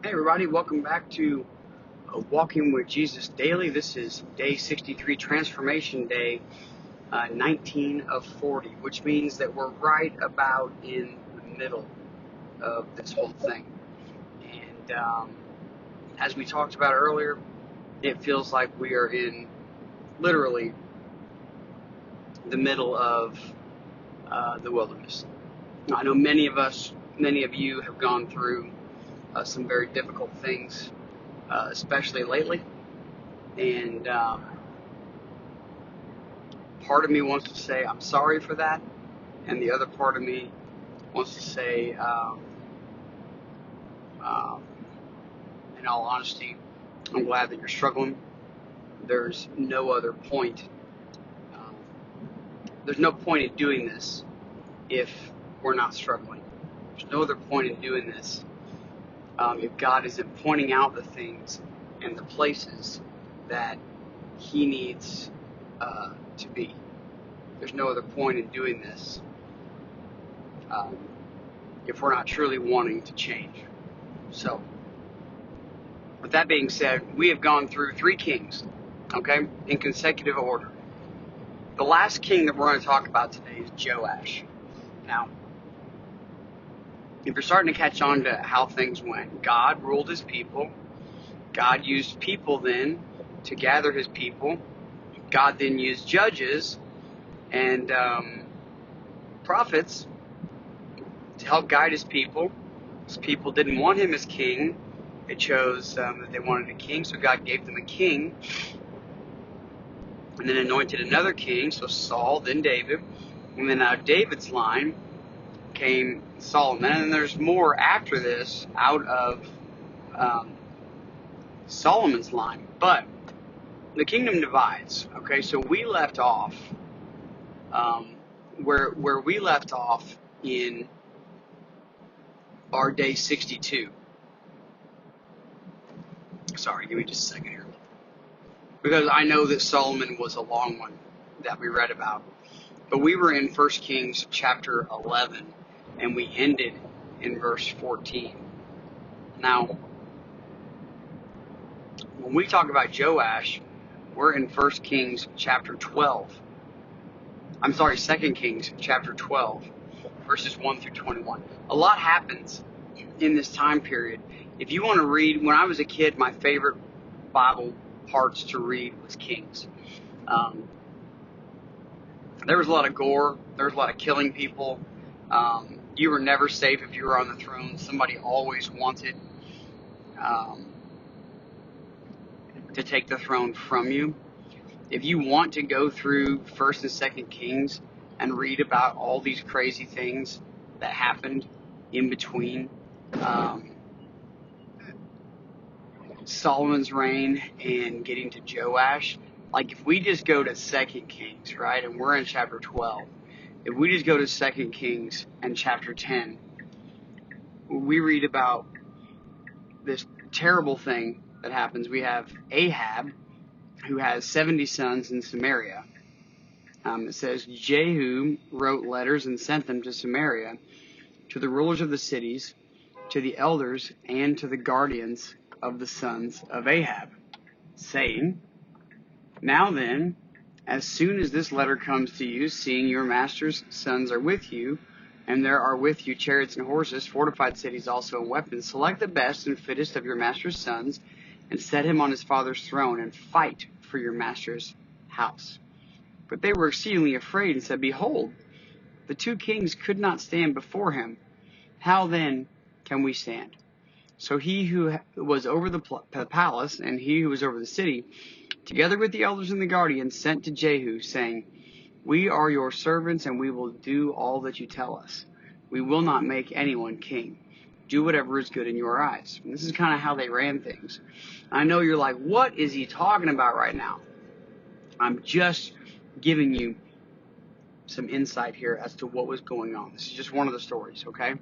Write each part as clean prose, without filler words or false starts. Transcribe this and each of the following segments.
Hey everybody, welcome back to Walking with Jesus Daily. This is day 63, Transformation Day 19 of 40, which means that we're right about in the middle of this whole thing. And as we talked about earlier, it feels like we are in literally the middle of the wilderness. I know many of you have gone through some very difficult things, especially lately. And part of me wants to say I'm sorry for that, and the other part of me wants to say, in all honesty, I'm glad that you're struggling. There's no other point. There's no point in doing this if we're not struggling. There's no other point in doing this if God isn't pointing out the things and the places that He needs to be. There's no other point in doing this if we're not truly wanting to change. So, with that being said, we have gone through 3 kings, okay, in consecutive order. The last king that we're going to talk about today is Joash. Now, if you're starting to catch on to how things went, God ruled His people. God used people then to gather His people. God then used judges and prophets to help guide His people. His people didn't want Him as king. They chose that they wanted a king, so God gave them a king. And then anointed another king, so Saul, then David. And then out of David's line came Solomon. And then there's more after this out of Solomon's line. But the kingdom divides. Okay, so we left off where we left off in our day 62. Sorry, give me just a second here. Because I know that Solomon was a long one that we read about. But we were in 1 Kings chapter 11, and we ended in verse 14. Now, when we talk about Joash, we're in 1 Kings chapter 12. I'm sorry, 2 Kings chapter 12, verses 1 through 21. A lot happens in this time period. If you want to read, when I was a kid, my favorite Bible parts to read was Kings. There was a lot of gore. There was a lot of killing people. You were never safe if you were on the throne. Somebody always wanted to take the throne from you. If you want to go through 1st and 2nd Kings and read about all these crazy things that happened in between Solomon's reign and getting to Joash, like if we just go to 2nd Kings, right, and we're in chapter 12, if we just go to 2nd Kings and chapter 10, we read about this terrible thing that happens. We have Ahab, who has 70 sons in Samaria. It says, Jehu wrote letters and sent them to Samaria, to the rulers of the cities, to the elders, and to the guardians of the sons of Ahab, saying, Now then, as soon as this letter comes to you, seeing your master's sons are with you, and there are with you chariots and horses, fortified cities also, and weapons, select the best and fittest of your master's sons, and set him on his father's throne, and fight for your master's house. But they were exceedingly afraid, and said, Behold, the 2 kings could not stand before him. How then can we stand? So he who was over the palace, and he who was over the city, together with the elders and the guardians, sent to Jehu, saying, We are your servants, and we will do all that you tell us. We will not make anyone king. Do whatever is good in your eyes. And this is kind of how they ran things. I know you're like, what is he talking about right now? I'm just giving you some insight here as to what was going on. This is just one of the stories, okay?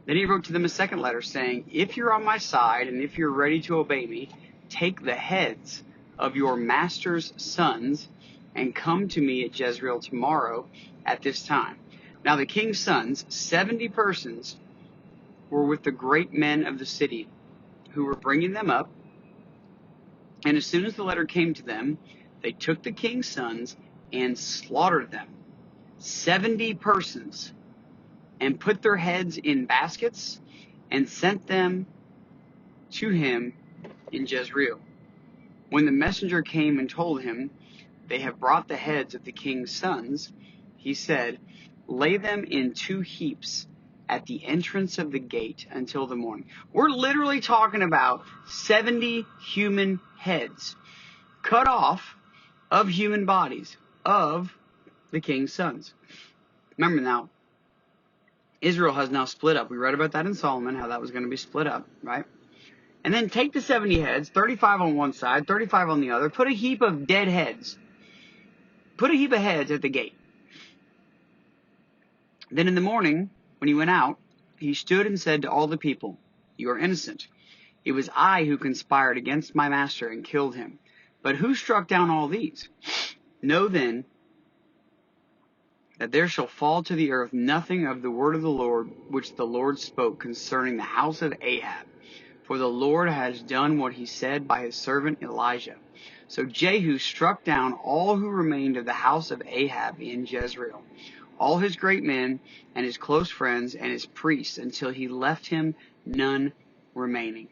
Then he wrote to them a second letter saying, If you're on my side and if you're ready to obey me, take the heads of your master's sons and come to me at Jezreel tomorrow at this time. Now the king's sons, 70 persons, were with the great men of the city, who were bringing them up. And as soon as the letter came to them, they took the king's sons and slaughtered them, 70 persons, and put their heads in baskets and sent them to him in Jezreel. When the messenger came and told him, "They have brought the heads of the king's sons," he said, "Lay them in 2 heaps at the entrance of the gate until the morning." We're literally talking about 70 human heads cut off of human bodies of the king's sons. Remember now, Israel has now split up. We read about that in Solomon, how that was going to be split up, right? And then take the 70 heads, 35 on one side, 35 on the other, put a heap of dead heads. Put a heap of heads at the gate. Then in the morning, when he went out, he stood and said to all the people, "You are innocent. It was I who conspired against my master and killed him. But who struck down all these? Know then that there shall fall to the earth nothing of the word of the Lord which the Lord spoke concerning the house of Ahab. For the Lord has done what he said by his servant Elijah." So Jehu struck down all who remained of the house of Ahab in Jezreel, all his great men and his close friends and his priests, until he left him none remaining.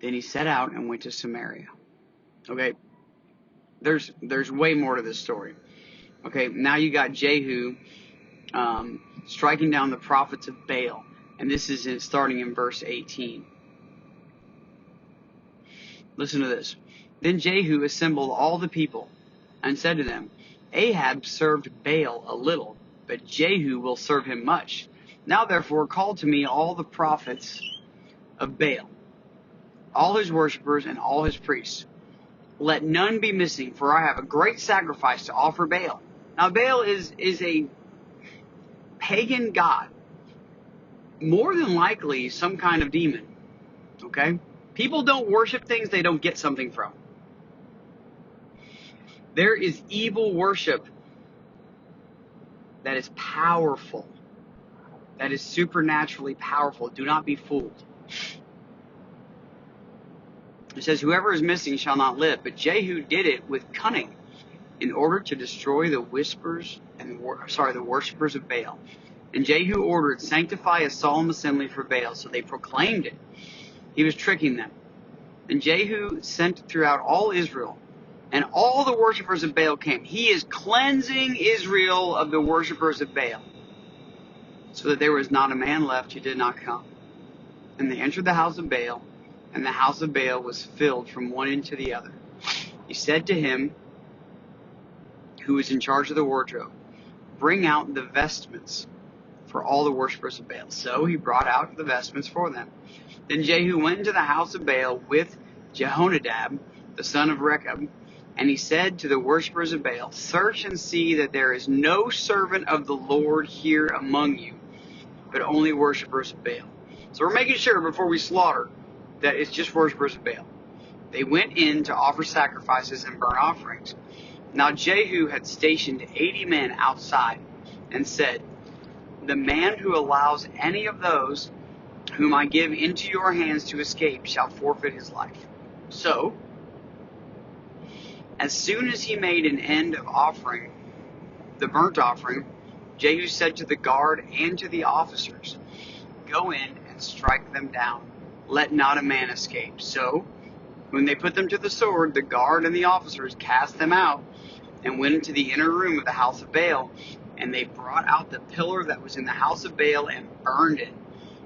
Then he set out and went to Samaria. Okay, there's way more to this story. Okay, now you got Jehu striking down the prophets of Baal, and this is starting in verse 18. Listen to this. Then Jehu assembled all the people and said to them, "Ahab served Baal a little, but Jehu will serve him much. Now therefore call to me all the prophets of Baal, all his worshippers and all his priests. Let none be missing, for I have a great sacrifice to offer Baal." Now Baal is a pagan god, more than likely some kind of demon. Okay? People don't worship things they don't get something from. There is evil worship that is powerful, that is supernaturally powerful. Do not be fooled. It says, "Whoever is missing shall not live." But Jehu did it with cunning, in order to destroy the worshippers of Baal. And Jehu ordered, "Sanctify a solemn assembly for Baal." So they proclaimed it. He was tricking them. And Jehu sent throughout all Israel, and all the worshippers of Baal came. He is cleansing Israel of the worshippers of Baal, so that there was not a man left who did not come. And they entered the house of Baal, and the house of Baal was filled from one end to the other. He said to him, who was in charge of the wardrobe, "Bring out the vestments for all the worshippers of Baal." So he brought out the vestments for them. Then Jehu went into the house of Baal with Jehonadab, the son of Rechab, and he said to the worshippers of Baal, "Search and see that there is no servant of the Lord here among you, but only worshippers of Baal." So we're making sure before we slaughter that it's just worshippers of Baal. They went in to offer sacrifices and burnt offerings. Now Jehu had stationed 80 men outside and said, "The man who allows any of those whom I give into your hands to escape shall forfeit his life." So, as soon as he made an end of offering the burnt offering, Jehu said to the guard and to the officers, "Go in and strike them down. Let not a man escape." So, when they put them to the sword, the guard and the officers cast them out and went into the inner room of the house of Baal. And they brought out the pillar that was in the house of Baal and burned it.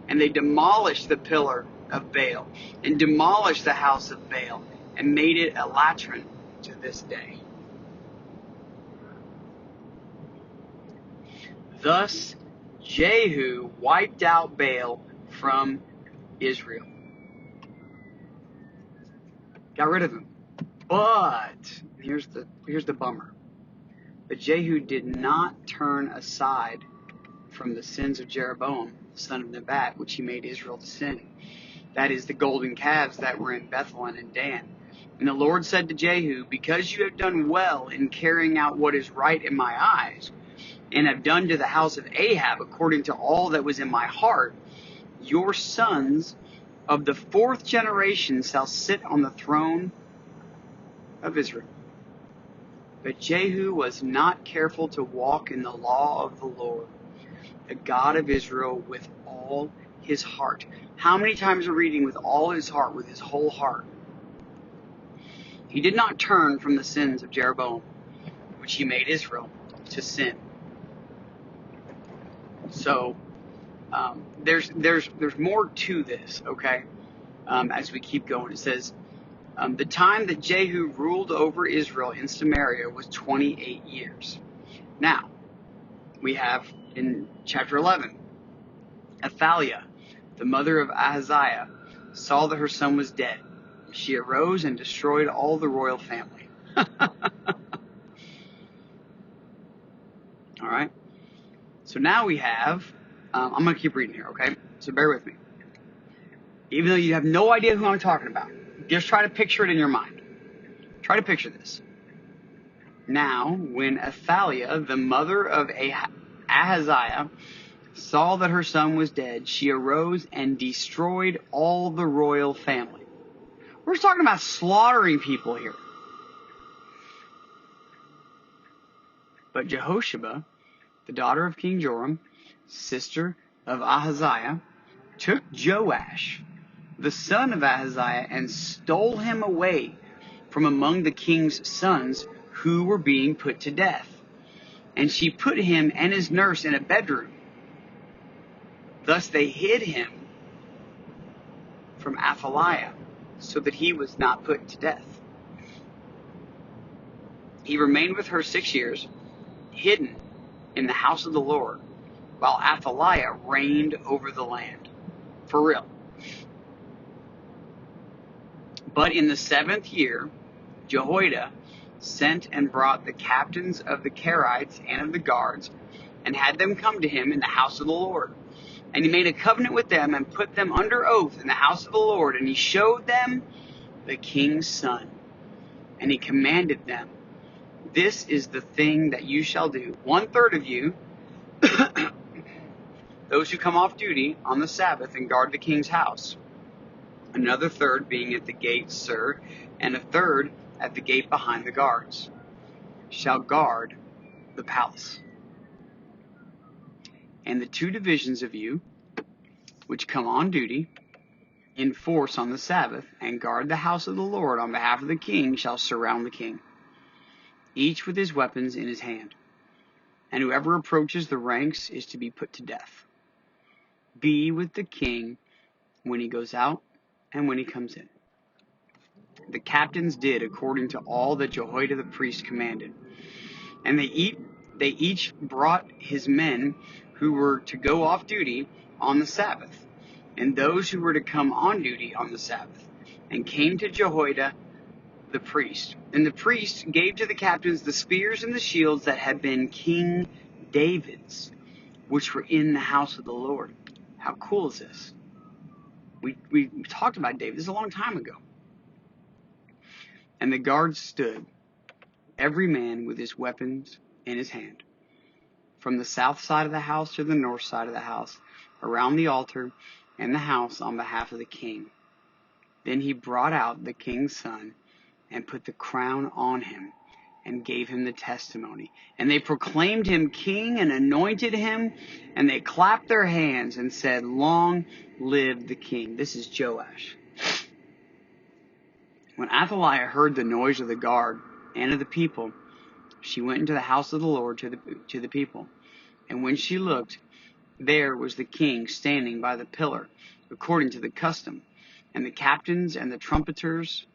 And they demolished the pillar of Baal and demolished the house of Baal and made it a latrine to this day. Thus Jehu wiped out Baal from Israel. Got rid of him. But here's the bummer. But Jehu did not turn aside from the sins of Jeroboam, the son of Nebat, which he made Israel to sin. That is, the golden calves that were in Bethel and in Dan. And the Lord said to Jehu, "Because you have done well in carrying out what is right in my eyes, and have done to the house of Ahab according to all that was in my heart, your sons of the fourth generation shall sit on the throne of Israel. But Jehu was not careful to walk in the law of the Lord, the God of Israel, with all his heart. How many times are we reading with all his heart, with his whole heart? He did not turn from the sins of Jeroboam, which he made Israel to sin. So there's more to this, okay? As we keep going, it says, the time that Jehu ruled over Israel in Samaria was 28 years. Now, we have in chapter 11, Athaliah, the mother of Ahaziah, saw that her son was dead. She arose and destroyed all the royal family. All right. So now we have, I'm going to keep reading here, okay? So bear with me. Even though you have no idea who I'm talking about, just try to picture it in your mind. Try to picture this. Now, when Athaliah, the mother of Ahaziah, saw that her son was dead, she arose and destroyed all the royal family. We're just talking about slaughtering people here. But Jehosheba, the daughter of King Joram, sister of Ahaziah, took Joash, the son of Ahaziah, and stole him away from among the king's sons who were being put to death. And she put him and his nurse in a bedroom. Thus they hid him from Athaliah, so that he was not put to death. He remained with her 6 years, hidden in the house of the Lord, while Athaliah reigned over the land. For real. But in the 7th year, Jehoiada sent and brought the captains of the Kerites and of the guards, and had them come to him in the house of the Lord. And he made a covenant with them, and put them under oath in the house of the Lord. And he showed them the king's son. And he commanded them, this is the thing that you shall do. 1/3 of you, those who come off duty on the Sabbath and guard the king's house. Another third being at the gate, sir, and a third at the gate behind the guards, shall guard the palace. And the 2 divisions of you, which come on duty in force on the Sabbath, and guard the house of the Lord on behalf of the king, shall surround the king, each with his weapons in his hand. And whoever approaches the ranks is to be put to death. Be with the king when he goes out and when he comes in. The captains did according to all that Jehoiada the priest commanded. And they each brought his men who were to go off duty on the Sabbath, and those who were to come on duty on the Sabbath, and came to Jehoiada the priest. And the priest gave to the captains the spears and the shields that had been King David's, which were in the house of the Lord. How cool is this? We talked about David. This is a long time ago. And the guards stood, every man with his weapons in his hand, from the south side of the house to the north side of the house, around the altar and the house on behalf of the king. Then he brought out the king's son and put the crown on him and gave him the testimony. And they proclaimed him king and anointed him, and they clapped their hands and said, long live the king. This is Joash. When Athaliah heard the noise of the guard and of the people, she went into the house of the Lord to the people. And when she looked, there was the king standing by the pillar, according to the custom. And the captains and the trumpeters,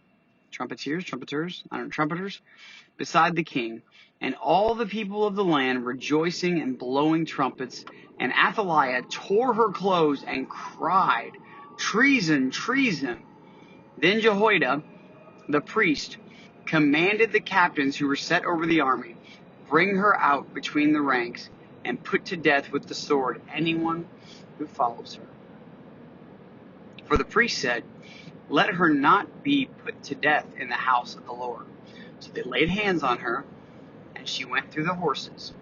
beside the king, and all the people of the land rejoicing and blowing trumpets. And Athaliah tore her clothes and cried, treason, treason. Then Jehoiada, the priest, commanded the captains who were set over the army, bring her out between the ranks, and put to death with the sword anyone who follows her. For the priest said, let her not be put to death in the house of the Lord. So they laid hands on her, and she went through the horses'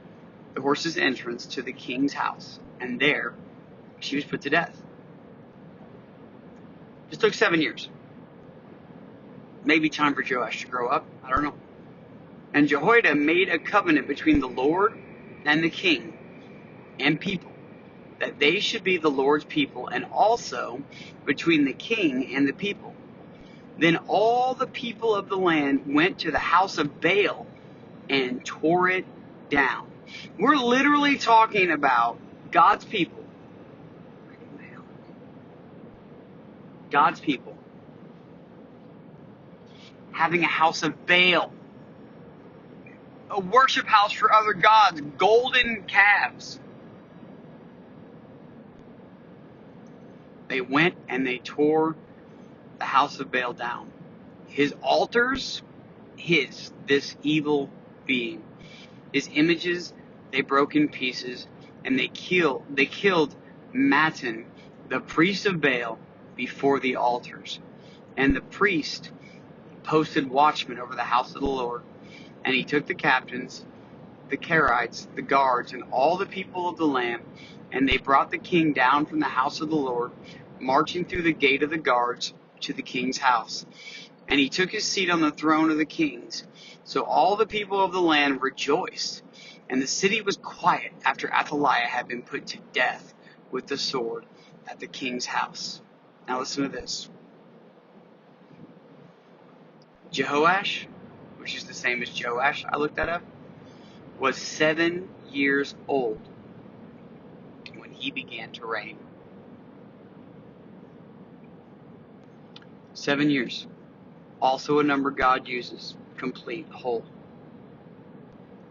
entrance to the king's house, and there she was put to death. Just took 7 years. Maybe time for Joash to grow up. I don't know. And Jehoiada made a covenant between the Lord and the king and people, that they should be the Lord's people, and also between the king and the people. Then all the people of the land went to the house of Baal and tore it down. We're literally talking about God's people. God's people having a house of Baal, a worship house for other gods, golden calves. They went and they tore the house of Baal down. His altars, this evil being, his images, they broke in pieces, and they killed Mattan, the priest of Baal, before the altars. And the priest posted watchmen over the house of the Lord. And he took the captains, the Karites, the guards, and all the people of the land, and they brought the king down from the house of the Lord, marching through the gate of the guards to the king's house. And he took his seat on the throne of the kings. So all the people of the land rejoiced, and the city was quiet after Athaliah had been put to death with the sword at the king's house. Now listen to this. Jehoash, which is the same as Joash, I looked that up, was 7 years old when he began to reign. 7 years. Also a number God uses. Complete, whole.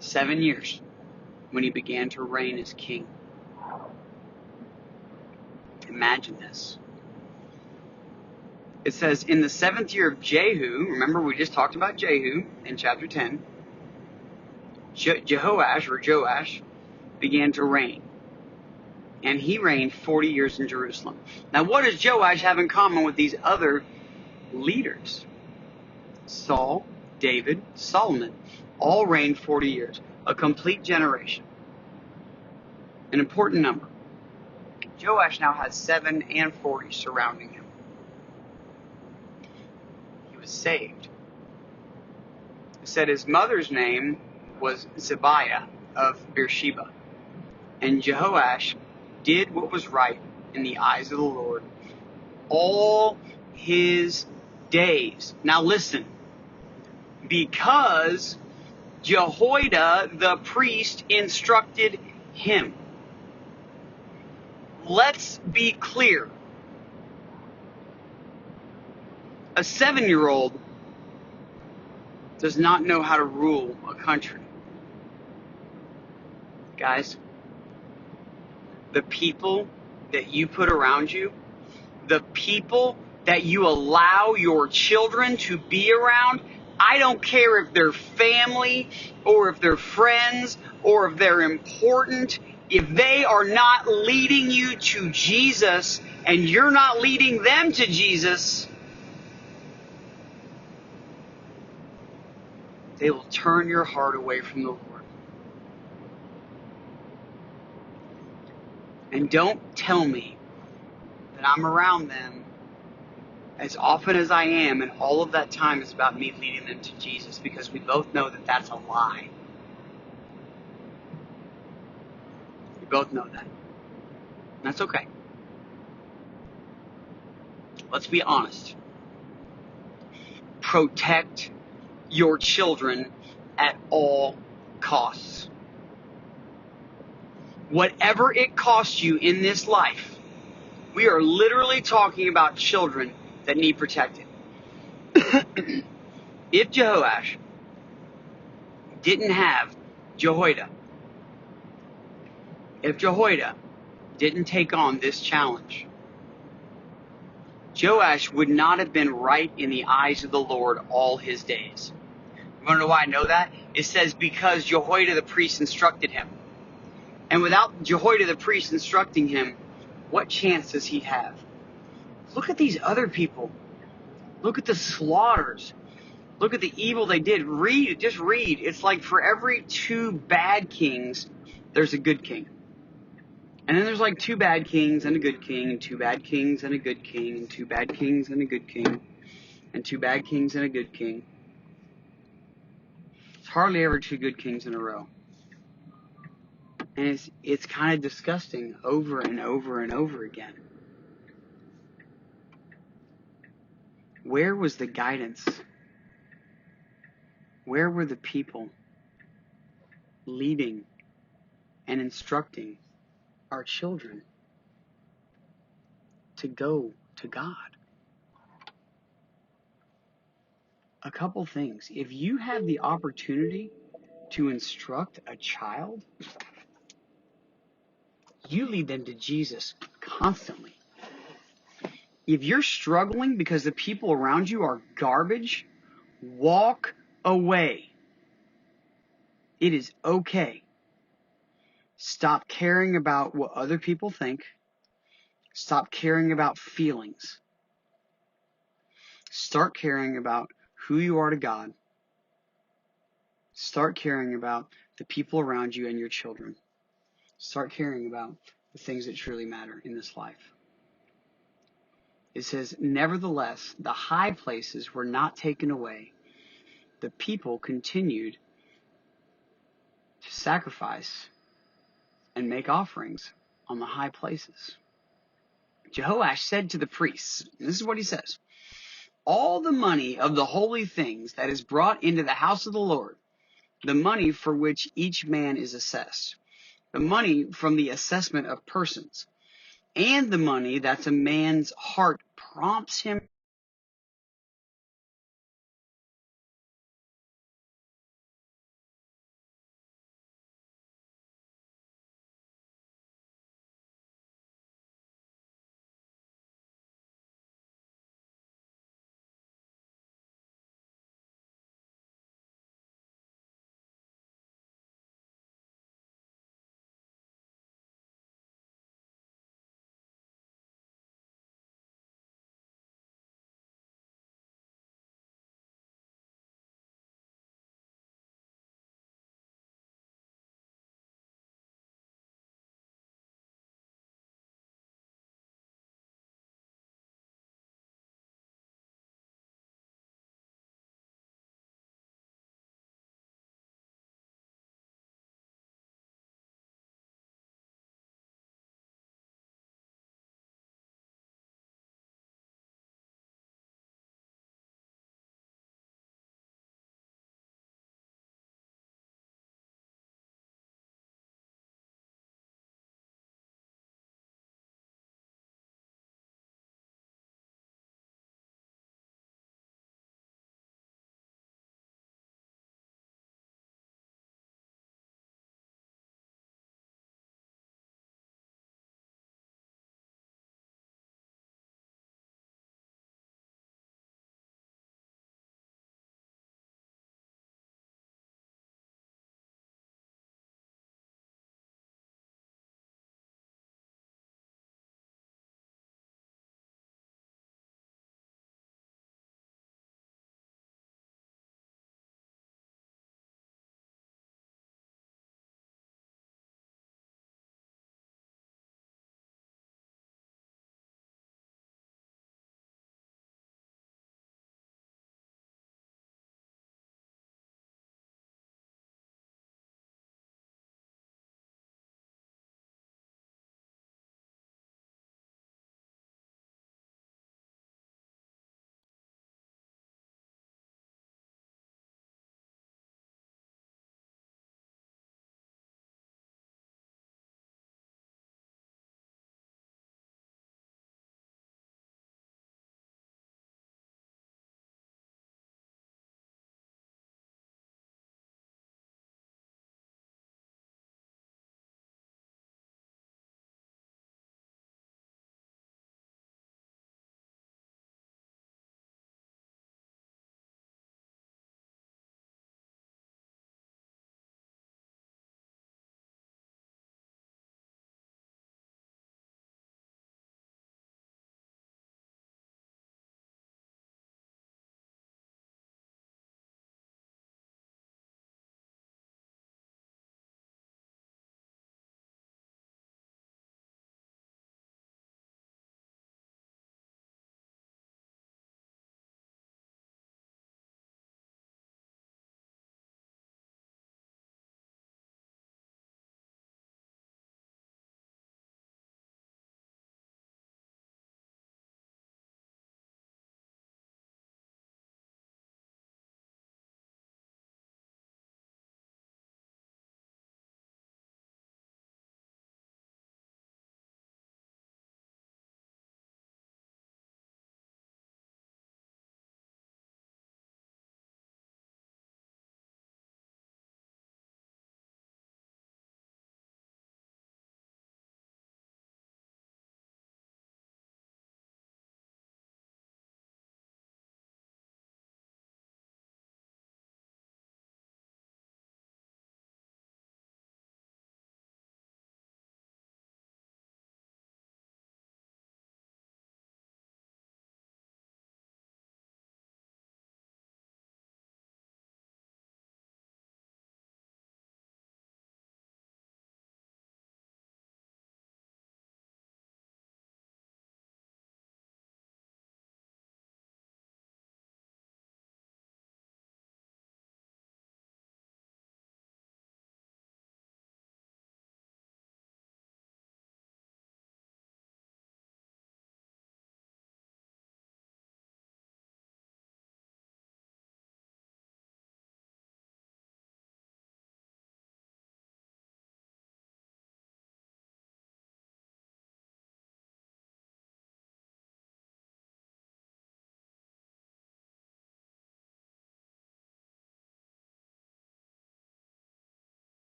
7 years when he began to reign as king. Imagine this. It says, in the 7th year of Jehu, remember we just talked about Jehu in chapter 10, Joash began to reign. And he reigned 40 years in Jerusalem. Now what does Joash have in common with these other leaders? Saul, David, Solomon, all reigned 40 years. A complete generation. An important number. Joash now has 7 and 40 surrounding him. He was saved. It said his mother's name was Zebiah of Beersheba. And Jehoash did what was right in the eyes of the Lord all his days. Now listen. Because Jehoiada the priest instructed him. Let's be clear. A 7-year-old does not know how to rule a country. Guys, the people that you put around you, the people that you allow your children to be around, I don't care if they're family or if they're friends or if they're important, if they are not leading you to Jesus and you're not leading them to Jesus, they will turn your heart away from the Lord. And don't tell me that I'm around them as often as I am, and all of that time is about me leading them to Jesus, because we both know that that's a lie. We both know that. That's okay. Let's be honest. Protect your children at all costs. Whatever it costs you in this life, we are literally talking about children that need protected. If Jehoash didn't have Jehoiada, if Jehoiada didn't take on this challenge, Joash would not have been right in the eyes of the Lord all his days. You want to know why I know that? It says because Jehoiada the priest instructed him. And without Jehoiada the priest instructing him, what chance does he have? Look at these other people. Look at the slaughters. Look at the evil they did. Just read. It's like for every 2 bad kings, there's a good king. And then there's like 2 bad kings and a good king, and 2 bad kings and a good king, and 2 bad kings and a good king, and 2 bad kings and a good king. It's hardly ever 2 good kings in a row. And it's kind of disgusting over and over and over again. Where was the guidance? Where were the people leading and instructing our children to go to God? A couple things. If you have the opportunity to instruct a child, you lead them to Jesus constantly. If you're struggling because the people around you are garbage, walk away. It is okay. Stop caring about what other people think. Stop caring about feelings. Start caring about who you are to God. Start caring about the people around you and your children. Start caring about the things that truly matter in this life. It says, nevertheless, the high places were not taken away. The people continued to sacrifice and make offerings on the high places. Joash said to the priests, and this is what he says, all the money of the holy things that is brought into the house of the Lord, the money for which each man is assessed, the money from the assessment of persons, and the money that a man's heart prompts him